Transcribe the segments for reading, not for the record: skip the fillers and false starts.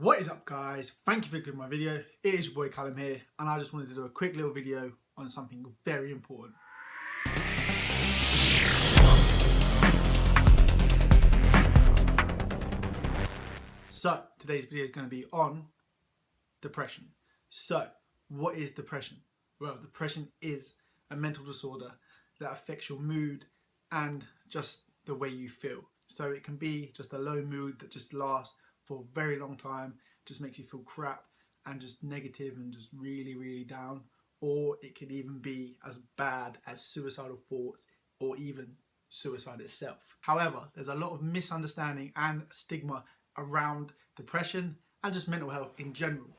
What is up, guys? Thank you for clicking my video. It is your boy Callum here, and I just wanted to do a quick little video on something very important. So today's video is going to be on depression. So what is depression? Well, depression is a mental disorder that affects your mood and just the way you feel. So it can be just a low mood that just lasts for a very long time, just makes you feel crap and just negative and just really down. Or it could even be as bad as suicidal thoughts or even suicide itself. However, there's a lot of misunderstanding and stigma around depression and just mental health in general.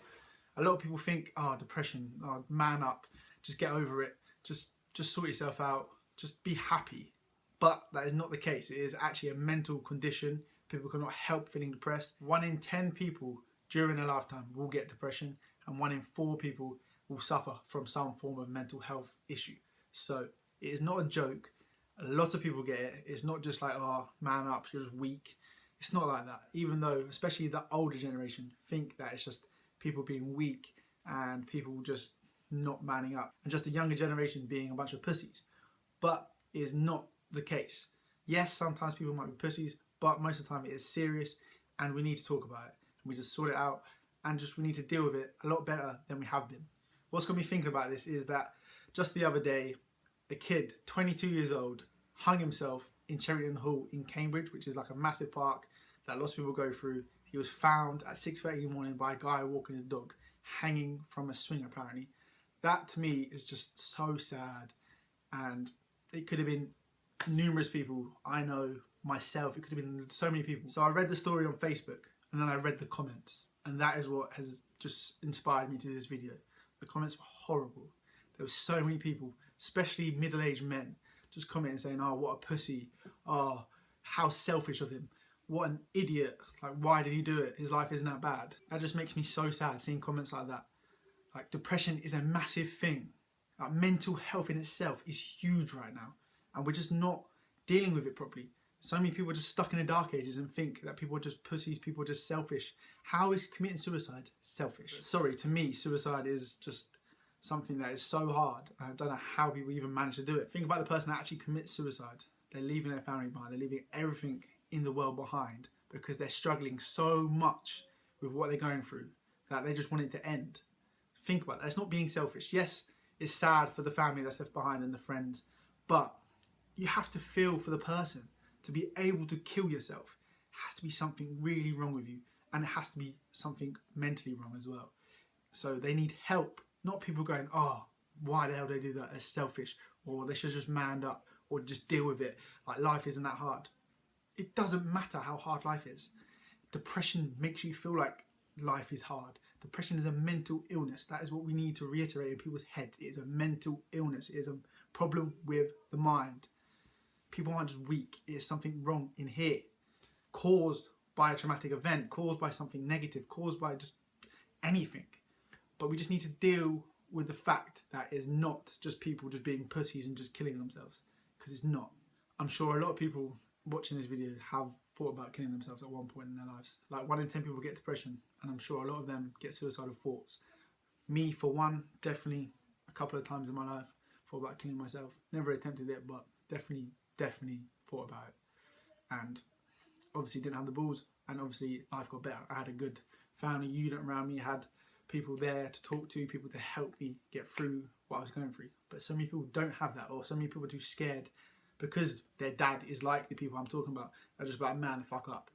A lot of people think, depression, man up, just get over it, just sort yourself out, just be happy. But that is not the case. It is actually a mental condition. People cannot help feeling depressed. 1 in 10 people during their lifetime will get depression, and 1 in 4 people will suffer from some form of mental health issue. So it is not a joke. A lot of people get it. It's not just like, oh, man up, you're just weak. It's not like that. Even though, especially the older generation, think that it's just people being weak and people just not manning up, and just the younger generation being a bunch of pussies. But it is not the case. Yes, sometimes people might be pussies, but most of the time it is serious and we need to talk about it. We just sort it out and we need to deal with it a lot better than we have been. What's got me thinking about this is that just the other day, a kid, 22 years old, hung himself in Cherryton Hall in Cambridge, which is like a massive park that lots of people go through. He was found at 6:30 in the morning by a guy walking his dog, hanging from a swing apparently. That to me is just so sad, and it could have been numerous people I know, myself, it could have been so many people. So I read the story on Facebook and then I read the comments, and that is what has just inspired me to do this video. The comments were horrible. There were so many people, especially middle-aged men, just commenting saying, oh, what a pussy, oh, how selfish of him, what an idiot, like why did he do it, his life isn't that bad. That just makes me so sad seeing comments like that. Like, depression is a massive thing. Like, mental health in itself is huge right now, and we're just not dealing with it properly. So many people are just stuck in the dark ages and think that people are just pussies, people are just selfish. How is committing suicide selfish? Sorry, to me, suicide is just something that is so hard. I don't know how people even manage to do it. Think about the person that actually commits suicide. They're leaving their family behind, they're leaving everything in the world behind because they're struggling so much with what they're going through that they just want it to end. Think about that. It's not being selfish. Yes, it's sad for the family that's left behind and the friends, but you have to feel for the person. To be able to kill yourself, it has to be something really wrong with you, and it has to be something mentally wrong as well. So they need help, not people going, oh, why the hell do they do that? They're selfish, or they should just manned up, or just deal with it. Like, life isn't that hard. It doesn't matter how hard life is. Depression makes you feel like life is hard. Depression is a mental illness. That is what we need to reiterate in people's heads. It is a mental illness. It is a problem with the mind. People aren't just weak, it is something wrong in here, caused by a traumatic event, caused by something negative, caused by just anything. But we just need to deal with the fact that it's not just people just being pussies and just killing themselves, because it's not. I'm sure a lot of people watching this video have thought about killing themselves at one point in their lives. Like, 1 in 10 people get depression, and I'm sure a lot of them get suicidal thoughts. Me, for one, definitely a couple of times in my life thought about killing myself. Never attempted it, but definitely thought about it, and obviously didn't have the balls, and obviously life got better. I had a good family unit around me, I had people there to talk to, people to help me get through what I was going through. But so many people don't have that, or so many people are too scared because their dad is like the people I'm talking about. They're just like, man, fuck up.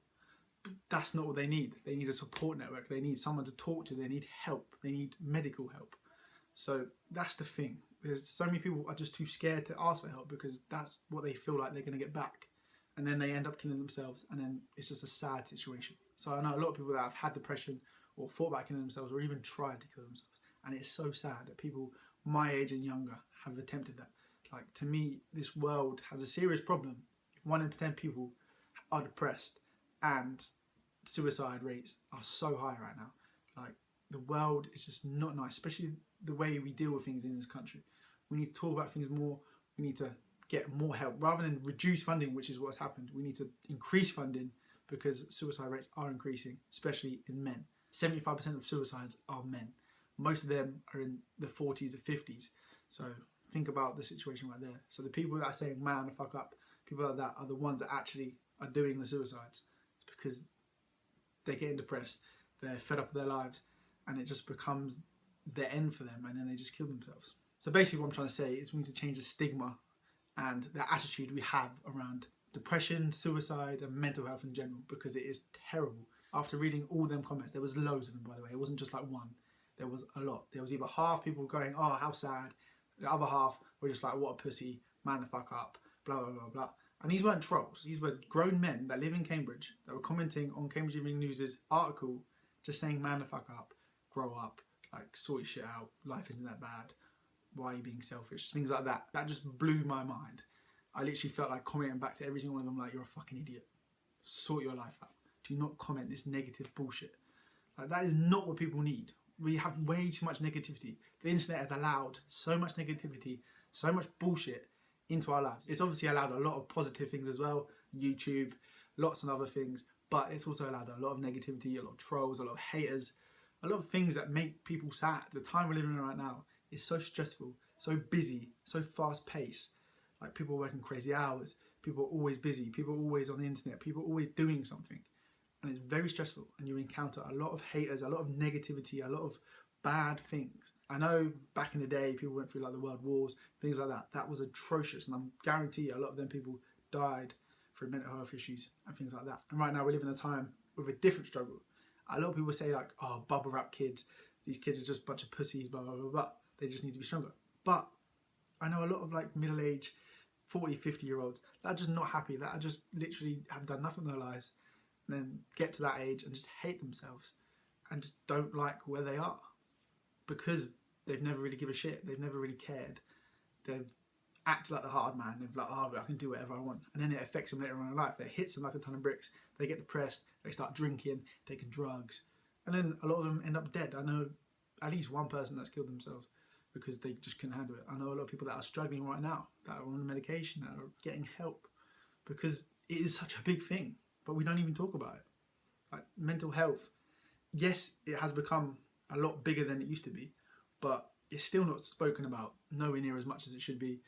But that's not what they need. They need a support network, they need someone to talk to, they need help, they need medical help. So that's the thing. There's so many people are just too scared to ask for help because that's what they feel like they're going to get back. And then they end up killing themselves, and then it's just a sad situation. So I know a lot of people that have had depression or thought about killing themselves or even tried to kill themselves. And it's so sad that people my age and younger have attempted that. Like, to me, this world has a serious problem. If 1 in 10 people are depressed, and suicide rates are so high right now. Like, the world is just not nice, especially the way we deal with things in this country. We need to talk about things more. We need to get more help rather than reduce funding, which is what's happened. We need to increase funding because suicide rates are increasing, especially in men. 75% of suicides are men. Most of them are in the 40s or 50s. So think about the situation right there. So the people that are saying, man, fuck up, people like that are the ones that actually are doing the suicides. It's because they're getting depressed, they're fed up with their lives, and it just becomes the end for them, and then they just kill themselves. So basically what I'm trying to say is we need to change the stigma and the attitude we have around depression, suicide, and mental health in general, because it is terrible. After reading all them comments, there was loads of them, by the way. It wasn't just like one. There was a lot. There was either half people going, oh, how sad. The other half were just like, what a pussy, man the fuck up, blah, blah, blah, blah. And these weren't trolls. These were grown men that live in Cambridge that were commenting on Cambridge Evening News' article, just saying, man the fuck up, grow up, like, sort your shit out, life isn't that bad, why are you being selfish, things like that. That just blew my mind. I literally felt like commenting back to every single one of them like, you're a fucking idiot. Sort your life out. Do not comment this negative bullshit. Like, that is not what people need. We have way too much negativity. The internet has allowed so much negativity, so much bullshit into our lives. It's obviously allowed a lot of positive things as well, YouTube, lots of other things, but it's also allowed a lot of negativity, a lot of trolls, a lot of haters, a lot of things that make people sad. The time we're living in right now is so stressful, so busy, so fast paced. Like, people are working crazy hours, people are always busy, people are always on the internet, people are always doing something. And it's very stressful, and you encounter a lot of haters, a lot of negativity, a lot of bad things. I know back in the day people went through like the world wars, things like that. That was atrocious, and I guarantee you a lot of them people died through mental health issues and things like that. And right now we live in a time with a different struggle. A lot of people say like, oh, bubble wrap kids, these kids are just a bunch of pussies, blah, blah, blah, blah. They just need to be stronger. But I know a lot of like middle-aged 40, 50-year-olds that are just not happy, that are just literally have done nothing in their lives, and then get to that age and just hate themselves and just don't like where they are because they've never really given a shit, they've never really cared, they've acted like the hard man, they've like, oh, I can do whatever I want, and then it affects them later on in life. It hits them like a ton of bricks, they get depressed, they start drinking, taking drugs, and then a lot of them end up dead. I know at least one person that's killed themselves because they just couldn't handle it. I know a lot of people that are struggling right now, that are on medication, that are getting help, because it is such a big thing, but we don't even talk about it. Like, mental health, yes, it has become a lot bigger than it used to be, but it's still not spoken about nowhere near as much as it should be,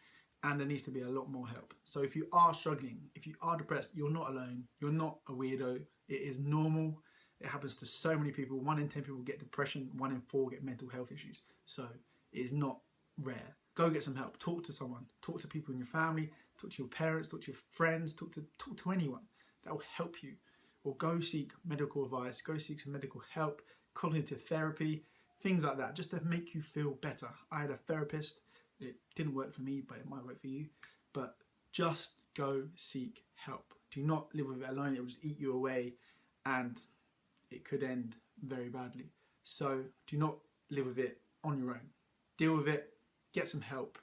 and there needs to be a lot more help. So if you are struggling, if you are depressed, you're not alone, you're not a weirdo, it is normal. It happens to so many people. 1 in 10 people get depression, 1 in 4 get mental health issues. So it is not rare. Go get some help, talk to someone, talk to people in your family, talk to your parents, talk to your friends, talk to anyone that will help you. Or go seek medical advice, go seek some medical help, cognitive therapy, things like that, just to make you feel better. I had a therapist, it didn't work for me, but it might work for you. But just go seek help. Do not live with it alone, it will just eat you away and it could end very badly. So do not live with it on your own. Deal with it, get some help,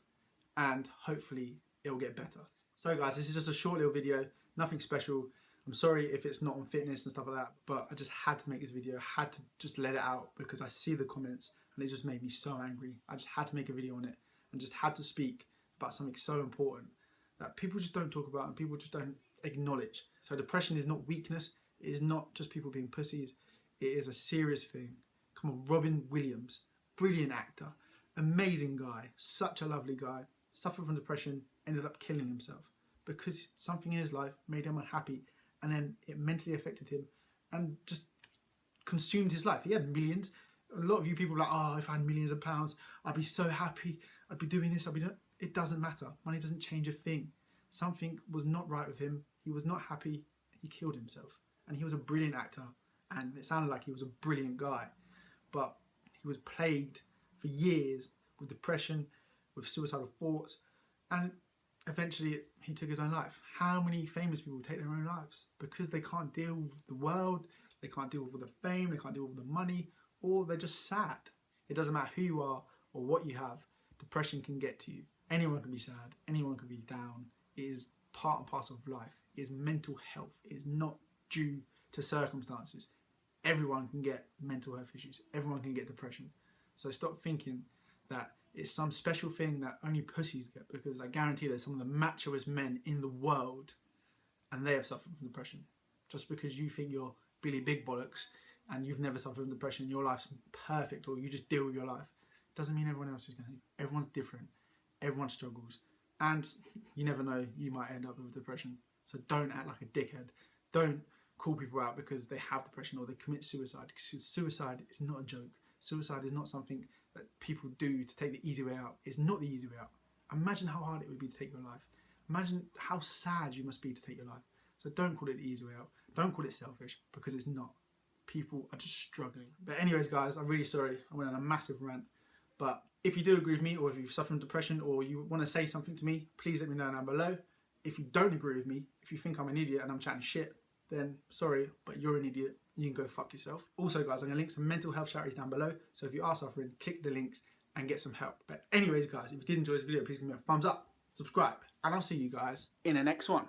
and hopefully it will get better. So guys, this is just a short little video, nothing special. I'm sorry if it's not on fitness and stuff like that, but I just had to make this video, I had to just let it out because I see the comments and it just made me so angry. I just had to make a video on it and just had to speak about something so important that people just don't talk about and people just don't acknowledge. So depression is not weakness, it is not just people being pussies, it is a serious thing. Come on, Robin Williams, brilliant actor, amazing guy, such a lovely guy, suffered from depression, ended up killing himself because something in his life made him unhappy, and then it mentally affected him and just consumed his life. He had millions. A lot of you people are like, oh, if I had millions of pounds, I'd be so happy, I'd be doing this, I'd be doing... It doesn't matter. Money doesn't change a thing. Something was not right with him. He was not happy. He killed himself. And he was a brilliant actor, and it sounded like he was a brilliant guy. But he was plagued for years with depression, with suicidal thoughts, and eventually he took his own life. How many famous people take their own lives? Because they can't deal with the world, they can't deal with the fame, they can't deal with the money, or they're just sad. It doesn't matter who you are or what you have, depression can get to you. Anyone can be sad, anyone can be down. It is part and parcel of life. It is mental health. It is not due to circumstances. Everyone can get mental health issues. Everyone can get depression. So stop thinking that it's some special thing that only pussies get, because I guarantee there's some of the machoest men in the world and they have suffered from depression. Just because you think you're Billy Big Bollocks, and you've never suffered from depression, your life's perfect, or you just deal with your life, doesn't mean everyone else is going to. Everyone's different. Everyone struggles. And you never know, you might end up with depression. So don't act like a dickhead. Don't call people out because they have depression or they commit suicide. Because suicide is not a joke. Suicide is not something that people do to take the easy way out. It's not the easy way out. Imagine how hard it would be to take your life. Imagine how sad you must be to take your life. So don't call it the easy way out. Don't call it selfish, because it's not. People are just struggling. But anyways, guys, I'm really sorry. I went on a massive rant. But if you do agree with me, or if you've suffered from depression, or you want to say something to me, please let me know down below. If you don't agree with me, if you think I'm an idiot and I'm chatting shit, then sorry, but you're an idiot. You can go fuck yourself. Also, guys, I'm going to link some mental health charities down below. So if you are suffering, click the links and get some help. But anyways, guys, if you did enjoy this video, please give me a thumbs up, subscribe, and I'll see you guys in the next one.